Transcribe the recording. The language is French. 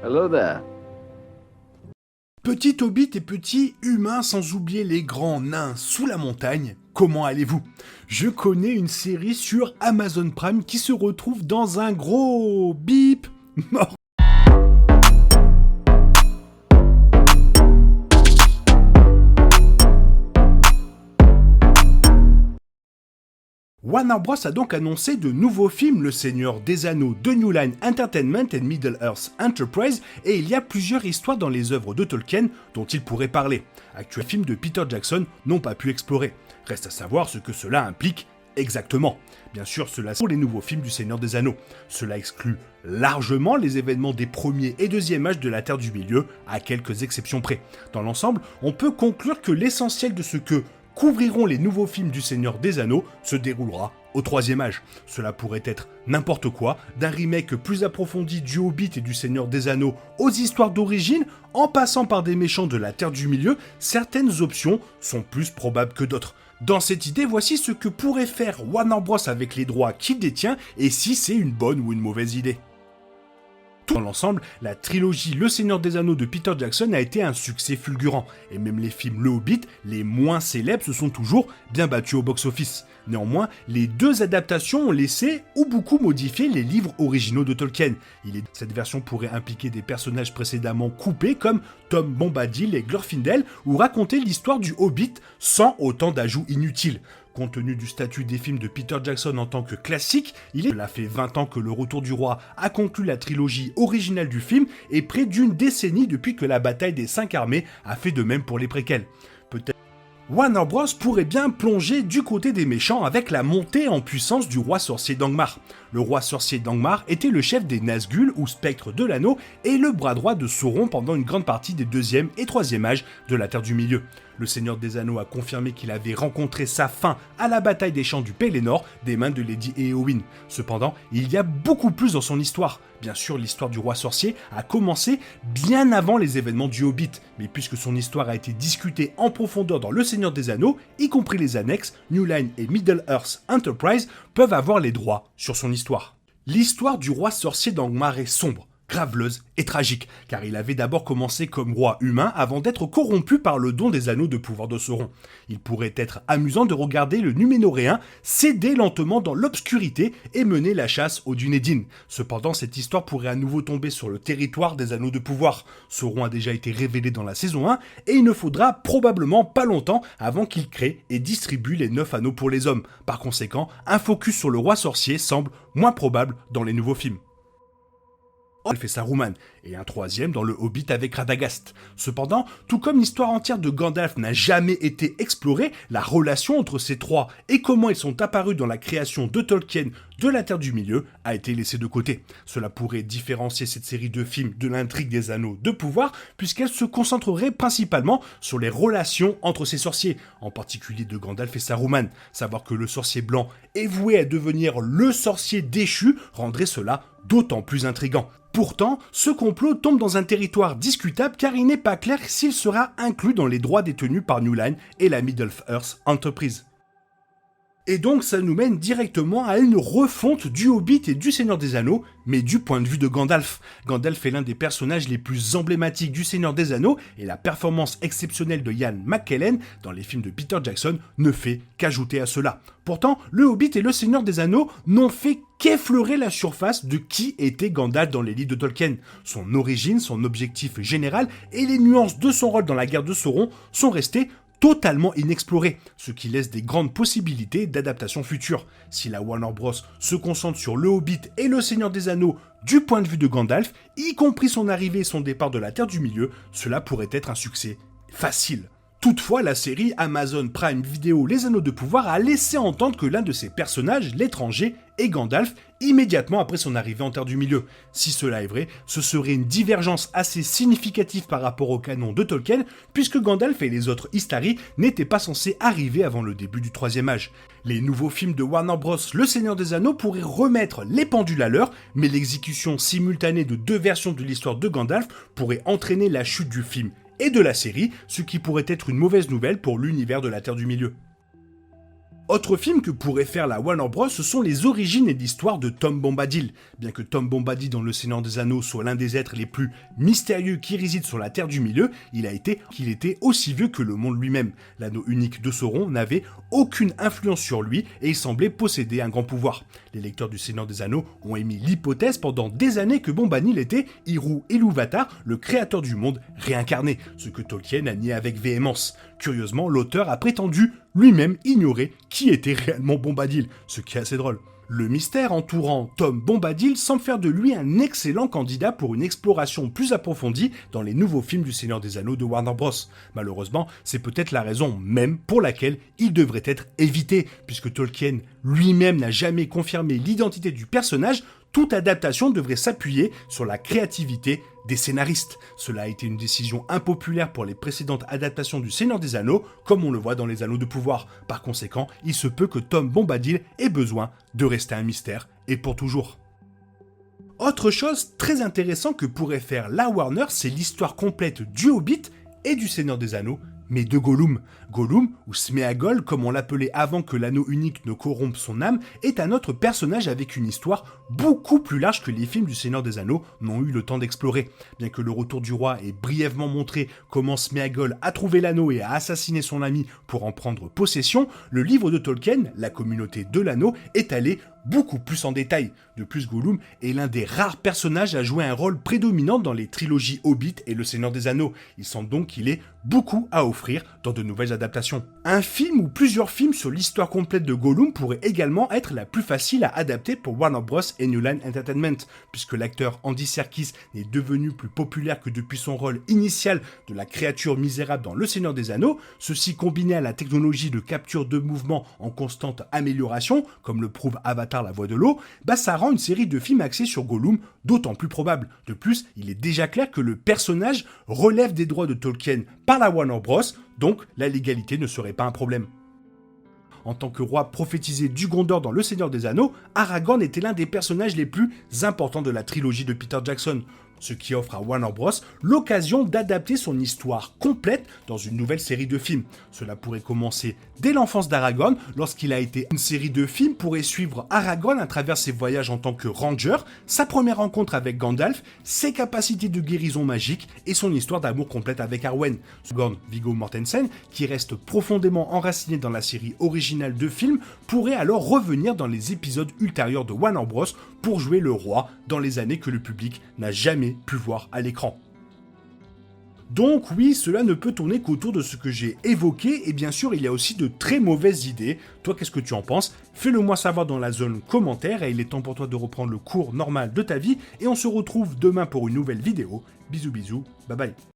Hello there. Petit hobbit et petit humain, sans oublier les grands nains sous la montagne, comment allez-vous? Je connais une série sur Amazon Prime qui se retrouve dans un gros bip mort. Warner Bros a donc annoncé de nouveaux films, Le Seigneur des Anneaux de New Line Entertainment et Middle-earth Enterprise, et il y a plusieurs histoires dans les œuvres de Tolkien dont il pourrait parler. Actuels films de Peter Jackson n'ont pas pu explorer. Reste à savoir ce que cela implique exactement. Bien sûr, cela pour les nouveaux films du Seigneur des Anneaux. Cela exclut largement les événements des premiers et deuxième âges de la Terre du Milieu, à quelques exceptions près. Dans l'ensemble, on peut conclure que l'essentiel de ce que couvriront les nouveaux films du Seigneur des Anneaux se déroulera au troisième âge. Cela pourrait être n'importe quoi, d'un remake plus approfondi du Hobbit et du Seigneur des Anneaux aux histoires d'origine, en passant par des méchants de la Terre du Milieu, certaines options sont plus probables que d'autres. Dans cette idée, voici ce que pourrait faire Warner Bros avec les droits qu'il détient et si c'est une bonne ou une mauvaise idée. Dans l'ensemble, la trilogie Le Seigneur des Anneaux de Peter Jackson a été un succès fulgurant, et même les films Le Hobbit, les moins célèbres, se sont toujours bien battus au box-office. Néanmoins, les deux adaptations ont laissé ou beaucoup modifié les livres originaux de Tolkien. Cette version pourrait impliquer des personnages précédemment coupés comme Tom Bombadil et Glorfindel, ou raconter l'histoire du Hobbit sans autant d'ajouts inutiles. Compte tenu du statut des films de Peter Jackson en tant que classique, cela fait 20 ans que Le Retour du Roi a conclu la trilogie originale du film et près d'une décennie depuis que la bataille des 5 armées a fait de même pour les préquels. Peut-être Warner Bros pourrait bien plonger du côté des méchants avec la montée en puissance du roi sorcier d'Angmar. Le roi sorcier d'Angmar était le chef des Nazgûl ou spectres de l'anneau et le bras droit de Sauron pendant une grande partie des deuxième et troisième âges de la Terre du Milieu. Le Seigneur des Anneaux a confirmé qu'il avait rencontré sa fin à la bataille des champs du Pelennor des mains de Lady Éowyn. Cependant, il y a beaucoup plus dans son histoire. Bien sûr, l'histoire du roi sorcier a commencé bien avant les événements du Hobbit, mais puisque son histoire a été discutée en profondeur dans Le Seigneur des Anneaux, y compris les annexes, New Line et Middle-earth Enterprise peuvent avoir les droits sur son histoire. L'histoire du roi sorcier d'Angmar est sombre, graveleuse et tragique, car il avait d'abord commencé comme roi humain avant d'être corrompu par le don des anneaux de pouvoir de Sauron. Il pourrait être amusant de regarder le Numénoréen céder lentement dans l'obscurité et mener la chasse aux Dunedin. Cependant, cette histoire pourrait à nouveau tomber sur le territoire des anneaux de pouvoir. Sauron a déjà été révélé dans la saison 1 et il ne faudra probablement pas longtemps avant qu'il crée et distribue les 9 anneaux pour les hommes. Par conséquent, un focus sur le roi sorcier semble moins probable dans les nouveaux films. Gandalf et Saruman, et un troisième dans le Hobbit avec Radagast. Cependant, tout comme l'histoire entière de Gandalf n'a jamais été explorée, la relation entre ces trois et comment ils sont apparus dans la création de Tolkien de la Terre du Milieu a été laissée de côté. Cela pourrait différencier cette série de films de l'intrigue des anneaux de pouvoir, puisqu'elle se concentrerait principalement sur les relations entre ces sorciers, en particulier de Gandalf et Saruman. Savoir que le sorcier blanc est voué à devenir le sorcier déchu rendrait cela d'autant plus intriguant. Pourtant, ce complot tombe dans un territoire discutable car il n'est pas clair s'il sera inclus dans les droits détenus par New Line et la Middle-earth Enterprise. Et donc ça nous mène directement à une refonte du Hobbit et du Seigneur des Anneaux, mais du point de vue de Gandalf. Gandalf est l'un des personnages les plus emblématiques du Seigneur des Anneaux, et la performance exceptionnelle de Ian McKellen dans les films de Peter Jackson ne fait qu'ajouter à cela. Pourtant, le Hobbit et le Seigneur des Anneaux n'ont fait qu'effleurer la surface de qui était Gandalf dans les livres de Tolkien. Son origine, son objectif général et les nuances de son rôle dans la guerre de Sauron sont restés totalement inexploré, ce qui laisse des grandes possibilités d'adaptation future. Si la Warner Bros se concentre sur le Hobbit et le Seigneur des Anneaux du point de vue de Gandalf, y compris son arrivée et son départ de la Terre du Milieu, cela pourrait être un succès facile. Toutefois, la série Amazon Prime Video Les Anneaux de Pouvoir a laissé entendre que l'un de ses personnages, l'étranger, est Gandalf, immédiatement après son arrivée en Terre du Milieu. Si cela est vrai, ce serait une divergence assez significative par rapport au canon de Tolkien, puisque Gandalf et les autres Istari n'étaient pas censés arriver avant le début du Troisième Âge. Les nouveaux films de Warner Bros, Le Seigneur des Anneaux, pourraient remettre les pendules à l'heure, mais l'exécution simultanée de deux versions de l'histoire de Gandalf pourrait entraîner la chute du film et de la série, ce qui pourrait être une mauvaise nouvelle pour l'univers de la Terre du Milieu. Autre film que pourrait faire la Warner Bros, ce sont les origines et l'histoire de Tom Bombadil. Bien que Tom Bombadil dans Le Seigneur des Anneaux soit l'un des êtres les plus mystérieux qui résident sur la Terre du Milieu, il était aussi vieux que le monde lui-même. L'anneau unique de Sauron n'avait aucune influence sur lui et il semblait posséder un grand pouvoir. Les lecteurs du Seigneur des Anneaux ont émis l'hypothèse pendant des années que Bombadil était Iru Ilúvatar, le créateur du monde réincarné, ce que Tolkien a nié avec véhémence. Curieusement, l'auteur a prétendu lui-même ignorer qui était réellement Bombadil, ce qui est assez drôle. Le mystère entourant Tom Bombadil semble faire de lui un excellent candidat pour une exploration plus approfondie dans les nouveaux films du Seigneur des Anneaux de Warner Bros. Malheureusement, c'est peut-être la raison même pour laquelle il devrait être évité, puisque Tolkien lui-même n'a jamais confirmé l'identité du personnage. Toute adaptation devrait s'appuyer sur la créativité des scénaristes. Cela a été une décision impopulaire pour les précédentes adaptations du Seigneur des Anneaux, comme on le voit dans les Anneaux de Pouvoir. Par conséquent, il se peut que Tom Bombadil ait besoin de rester un mystère, et pour toujours. Autre chose très intéressante que pourrait faire la Warner, c'est l'histoire complète du Hobbit et du Seigneur des Anneaux, mais de Gollum. Gollum, ou Sméagol, comme on l'appelait avant que l'anneau unique ne corrompe son âme, est un autre personnage avec une histoire beaucoup plus large que les films du Seigneur des Anneaux n'ont eu le temps d'explorer. Bien que le retour du roi ait brièvement montré comment Sméagol a trouvé l'anneau et a assassiné son ami pour en prendre possession, le livre de Tolkien, La communauté de l'anneau, est allé beaucoup plus en détail. De plus, Gollum est l'un des rares personnages à jouer un rôle prédominant dans les trilogies Hobbit et Le Seigneur des Anneaux. Il semble donc qu'il ait beaucoup à offrir dans de nouvelles adaptations. Un film ou plusieurs films sur l'histoire complète de Gollum pourrait également être la plus facile à adapter pour Warner Bros et New Line Entertainment, puisque l'acteur Andy Serkis n'est devenu plus populaire que depuis son rôle initial de la créature misérable dans Le Seigneur des Anneaux. Ceci combiné à la technologie de capture de mouvement en constante amélioration, comme le prouve Avatar La Voix de l'eau, ça rend une série de films axés sur Gollum d'autant plus probable. De plus, il est déjà clair que le personnage relève des droits de Tolkien par la Warner Bros, donc la légalité ne serait pas un problème. En tant que roi prophétisé du Gondor dans Le Seigneur des Anneaux, Aragorn était l'un des personnages les plus importants de la trilogie de Peter Jackson, ce qui offre à Warner Bros l'occasion d'adapter son histoire complète dans une nouvelle série de films. Cela pourrait commencer dès l'enfance d'Aragorn, lorsqu'il a été une série de films pourrait suivre Aragorn à travers ses voyages en tant que ranger, sa première rencontre avec Gandalf, ses capacités de guérison magique et son histoire d'amour complète avec Arwen. Aragorn, Viggo Mortensen, qui reste profondément enraciné dans la série originale de films, pourrait alors revenir dans les épisodes ultérieurs de Warner Bros pour jouer le roi dans les années que le public n'a jamais pu voir à l'écran. Donc oui, cela ne peut tourner qu'autour de ce que j'ai évoqué, et bien sûr il y a aussi de très mauvaises idées. Toi, qu'est-ce que tu en penses? Fais-le moi savoir dans la zone commentaire, et il est temps pour toi de reprendre le cours normal de ta vie, et on se retrouve demain pour une nouvelle vidéo. Bisous bisous, bye bye.